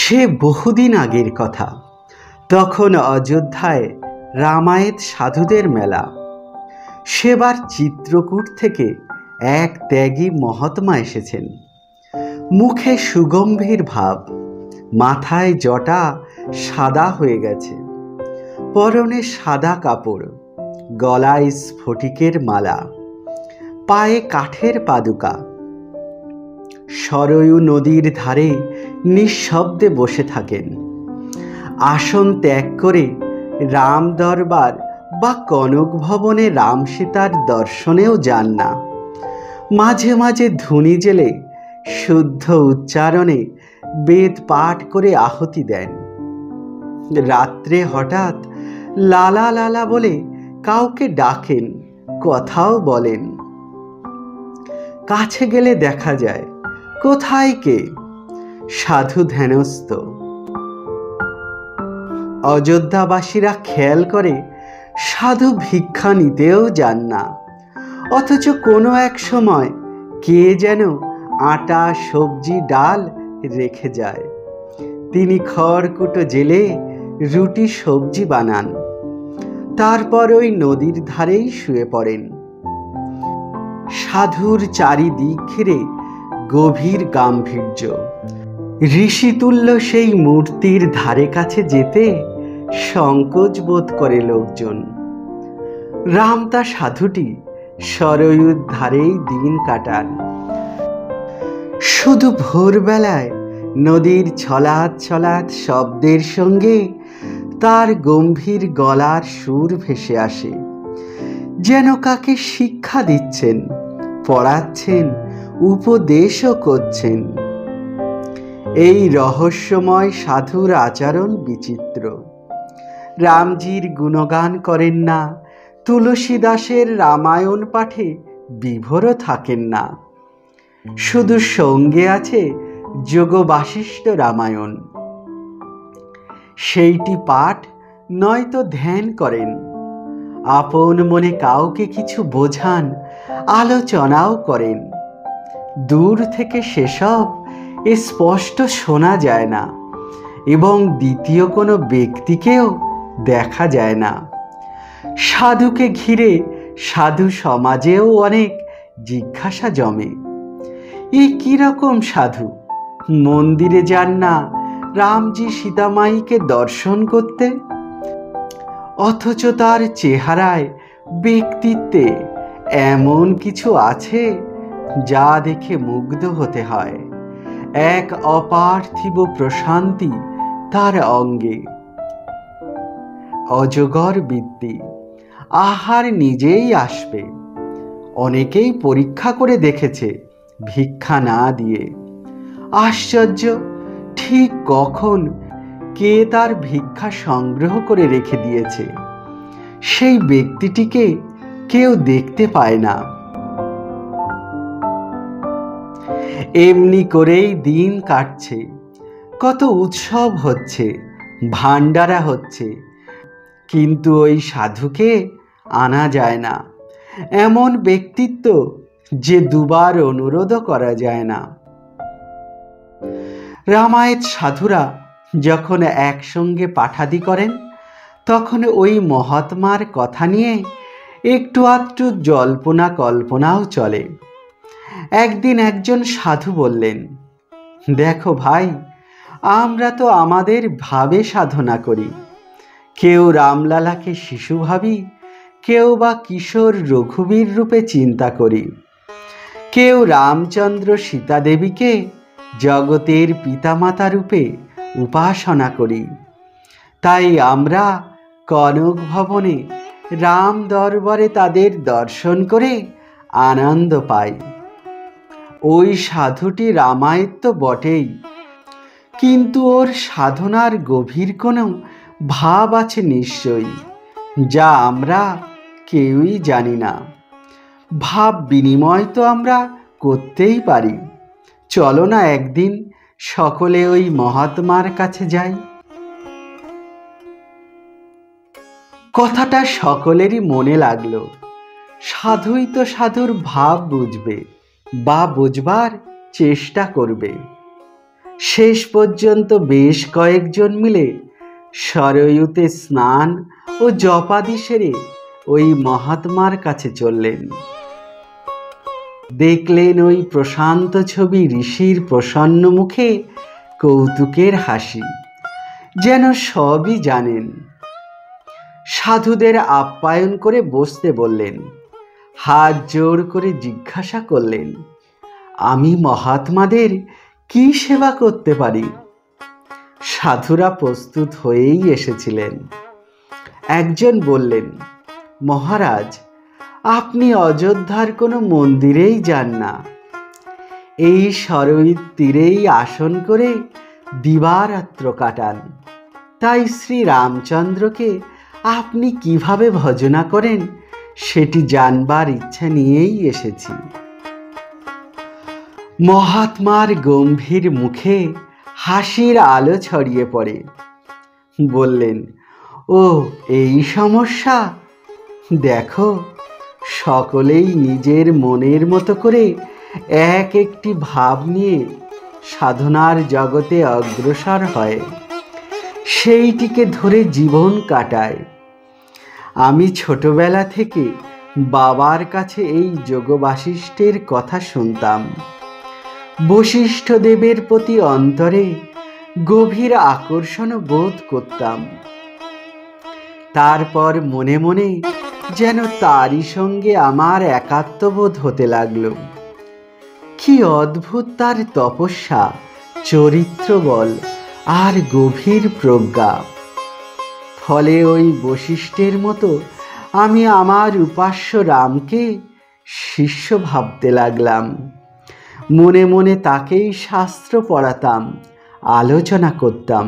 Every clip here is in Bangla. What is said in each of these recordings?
সে বহুদিন আগের কথা। তখন অযোধ্যায় রামায়ণ সাধুদের মেলা। সেবার চিত্রকূট থেকে এক ত্যাগী মহাত্মা এসেছেন। মুখে সুগম্ভীর ভাব, মাথায় জটা সাদা হয়ে গেছে, পরনে সাদা কাপড়, গলায় স্ফটিকের মালা, পায়ে কাঠের পাদুকা। সরয়ূ নদীর ধারে নিঃশব্দে বসে থাকেন। আসন ত্যাগ করে রাম দরবার বা কনক ভবনে রাম সীতার দর্শনেও যান না। মাঝে মাঝে ধুনি জেলে শুদ্ধ উচ্চারণে বেদ পাঠ করে আহুতি দেন। রাত্রে হঠাৎ লালা লালা বলে কাউকে ডাকেন, কথাও বলেন। কাছে গেলে দেখা যায় কোথায় কে, সাধু ধ্যানস্থ। অযোধ্যাবাসীরা খেয়াল করে সাধু ভিক্ষা নিতেও যান না, অথচ কোনো এক সময় কে যেন আটা সবজি ডাল রেখে যায়। তিনি খড়কুটো জেলে রুটি সবজি বানান, তারপর ওই নদীর ধারেই শুয়ে পড়েন। সাধুর চারিদিক ঘিরে গভীর গাম্ভীর্য। ঋষিতুল্য সেই মূর্তির ধারে কাছে যেতে সংকোচ বোধ করে লোকজন। রাম তা সাধুটি সরয়ূর ধারেই দিন কাটান। শুধু ভোরবেলায় নদীর ছলাৎ ছলাৎ শব্দের সঙ্গে তার গম্ভীর গলার সুর ভেসে আসে, যেন কাকে শিক্ষা দিচ্ছেন, পড়াচ্ছেন, উপদেশও করছেন। এই রহস্যময় সাধুর আচরণ বিচিত্র। রামজির গুণগান করেন না, তুলসীদাসের রামায়ণ পাঠে বিভোরও থাকেন না। শুধু সঙ্গে আছে যোগ বাসিষ্ঠ রামায়ণ। সেইটি পাঠ নয়তো ধ্যান করেন। আপন মনে কাউকে কিছু বোঝান, আলোচনাও করেন। দূর থেকে সেসব স্পষ্ট শোনা যায় না, এবং দ্বিতীয় কোনো ব্যক্তিকেও দেখা যায় না। সাধুকে ঘিরে সাধু সমাজেও অনেক জিজ্ঞাসা জমে। এ কিরকম সাধু, মন্দিরে যান না রামজি সীতামাইকে দর্শন করতে, অথচ তার চেহারায় ব্যক্তিত্বে এমন কিছু আছে যা দেখে মুগ্ধ হতে হয়। এক অপার্থিব প্রশান্তি তার অঙ্গে। অজগর বৃত্তি, আহার নিজেই আসবে। অনেকেই পরীক্ষা করে দেখেছে ভিক্ষা না দিয়ে। আশ্চর্য, ঠিক কখন কে তার ভিক্ষা সংগ্রহ করে রেখে দিয়েছে সেই ব্যক্তিটিকে কেউ দেখতে পায় না। এমনি করেই দিন কাটছে। কত উৎসব হচ্ছে, ভান্ডারা হচ্ছে, কিন্তু ওই সাধুকে আনা যায় না। এমন ব্যক্তিত্ব যে দুবার অনুরোধও করা যায় না। রামায়ণ সাধুরা যখন একসঙ্গে পাঠাদি করেন, তখন ওই মহাত্মার কথা নিয়ে একটু আধটু জল্পনা কল্পনাও চলে। একদিন একজন সাধু বললেন, দেখো ভাই, আমরা তো আমাদের ভাবে সাধনা করি। কেউ রামলালাকে শিশু ভাবি, কেউ বা কিশোর রঘুবীর রূপে চিন্তা করি, কেউ রামচন্দ্র সীতা দেবীকে জগতের পিতামাতা রূপে উপাসনা করি। তাই আমরা কনক ভবনে রাম দরবারে তাদের দর্শন করে আনন্দ পাই। ওই সাধুটি রামায়ণ তো বটেই, কিন্তু ওর সাধনার গভীর কোনো ভাব আছে নিশ্চয়ই, যা আমরা কেউই জানি না। ভাব বিনিময় তো আমরা করতেই পারি। চলো না একদিন সকলে ওই মহাত্মার কাছে যাই। কথাটা সকলেরই মনে লাগলো। সাধুই তো সাধুর ভাব বুঝবে বা বুঝবার চেষ্টা করবে। শেষ পর্যন্ত বেশ কয়েকজন মিলে সরয়ূতে স্নান ও জপাদি সেরে ওই মহাত্মার কাছে চললেন। দেখলেন ওই প্রশান্ত ছবি ঋষির প্রসন্ন মুখে কৌতুকের হাসি, যেন সবই জানেন। সাধুদের আপ্যায়ন করে বসতে বললেন। হাত জোড় করে জিজ্ঞাসা করলেন, আমি মহাত্মাদের কি সেবা করতে পারি? সাধুরা প্রস্তুত হয়েই এসেছিলেন। একজন বললেন, মহারাজ, আপনি অযোধ্যার কোনো মন্দিরেই যান না, এই সরয়ূর তীরেই আসন করে দিবারাত্র কাটান। তাই শ্রী রামচন্দ্রকে আপনি কিভাবে ভজনা করেন সেটি জানবার ইচ্ছা নিয়েই এসেছি। মহাত্মার গম্ভীর মুখে হাসির আলো ছড়িয়ে পড়ে। বললেন, ও এই সমস্যা? দেখো, সকলেই নিজের মনের মতো করে এক একটি ভাব নিয়ে সাধনার জগতে অগ্রসর হয়, সেইটিকে ধরে জীবন কাটায়। আমি ছোটবেলা থেকে বাবার কাছে এই যোগ বাশিষ্ঠের কথা শুনতাম। বশিষ্ঠ দেবের প্রতি অন্তরে গভীর আকর্ষণ বোধ করতাম। তারপর মনে মনে যেন তারই সঙ্গে আমার একাত্মবোধ হতে লাগলো। কি অদ্ভুত তার তপস্যা, চরিত্র বল আর গভীর প্রজ্ঞা! ফলে ওই বশিষ্ঠের মতো আমি আমার উপাস্য রামকে শিষ্য ভাবতে লাগলাম। মনে মনে তাকেই শাস্ত্র পড়াতাম, আলোচনা করতাম।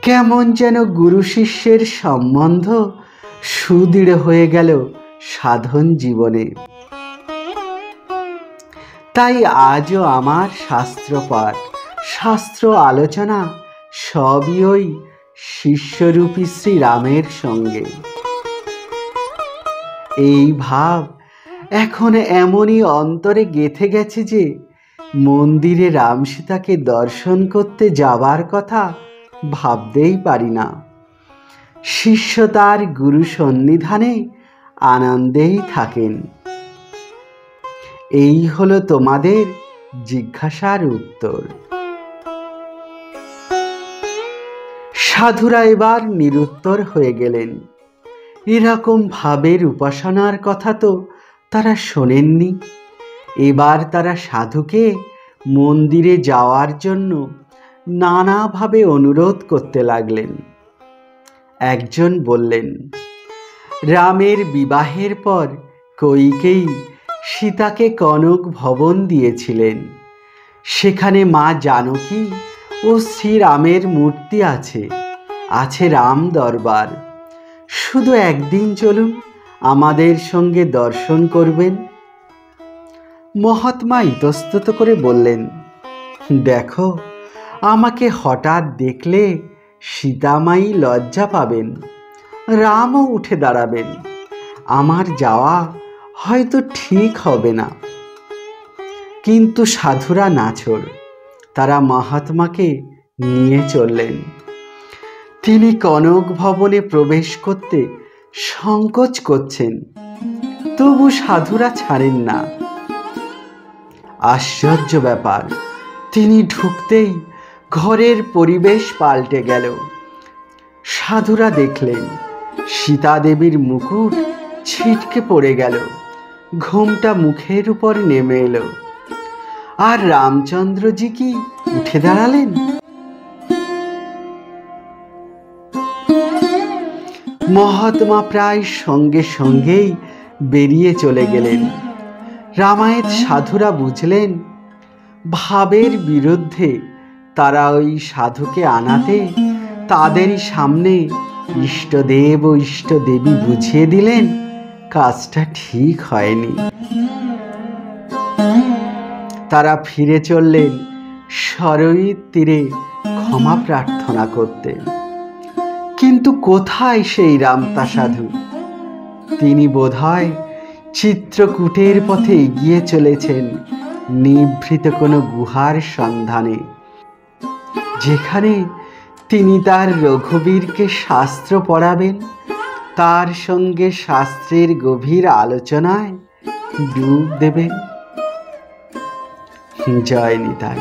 কেমন যেন গুরু শিষ্যের সম্বন্ধ সুদৃঢ় হয়ে গেল সাধন জীবনে। তাই আজও আমার শাস্ত্রপাঠ, শাস্ত্র আলোচনা সবই ওই শিষ্যরূপী শ্রীরামের সঙ্গে। এই ভাব এখন এমনই অন্তরে গেঁথে গেছে যে মন্দিরে রাম সীতাকে দর্শন করতে যাবার কথা ভাবতেই পারি না। শিষ্য তার গুরু সন্নিধানে আনন্দেই থাকেন। এই হলো তোমাদের জিজ্ঞাসার উত্তর। সাধুরা এবার নিরুত্তর হয়ে গেলেন। এরকম ভাবের উপাসনার কথা তো তারা শোনেননি। এবার তারা সাধুকে মন্দিরে যাওয়ার জন্য নানাভাবে অনুরোধ করতে লাগলেন। একজন বললেন, রামের বিবাহের পর কইকেয়ী সীতাকে কনক ভবন দিয়েছিলেন। সেখানে মা জানকী ও শ্রীরামের মূর্তি আছে, আছে রাম দরবার। শুধু একদিন চলুন, আমাদের সঙ্গে দর্শন করবেন। মহাত্মা ইতস্তত করে বললেন, দেখো, আমাকে হঠাৎ দেখলে সীতামাই লজ্জা পাবেন, রামও উঠে দাঁড়াবেন। আমার যাওয়া হয়তো ঠিক হবে না। কিন্তু সাধুরা নাছোড়, তারা মহাত্মাকে নিয়ে চললেন। তিনি কনক ভবনে প্রবেশ করতে সংকোচ করছেন, তবু সাধুরা ছাড়েন না। আশ্চর্য ব্যাপার, তিনি ঢুকতেই ঘরের পরিবেশ পাল্টে গেল। সাধুরা দেখলেন সীতা দেবীর মুকুট ছিটকে পড়ে গেল, ঘোমটা মুখের উপর নেমে এলো, আর রামচন্দ্রজি কি উঠে দাঁড়ালেন। মহাত্মা প্রায় সঙ্গে সঙ্গেই বেরিয়ে চলে গেলেন। রামায়ণ সাধুরা বুঝলেন ভাবের বিরুদ্ধে তারা ওই সাধুকে আনাতে তাদেরই সামনে ইষ্টদেব ও ইষ্টদেবী বুঝিয়ে দিলেন কাজটা ঠিক হয়নি। তারা ফিরে চললেন সরয়ূর তীরে ক্ষমা প্রার্থনা করতে। কিন্তু কোথায় সেই রামতা সাধু? তিনি বোধহয় চিত্রকূটের পথে এগিয়ে চলেছেন নিভৃত কোনো গুহার সন্ধানে। যেখানে তিনি তার রঘুবীরকে শাস্ত্র পড়াবেন, তার সঙ্গে শাস্ত্রের গভীর আলোচনায় ডুব দেবেন। জয় নিতাই।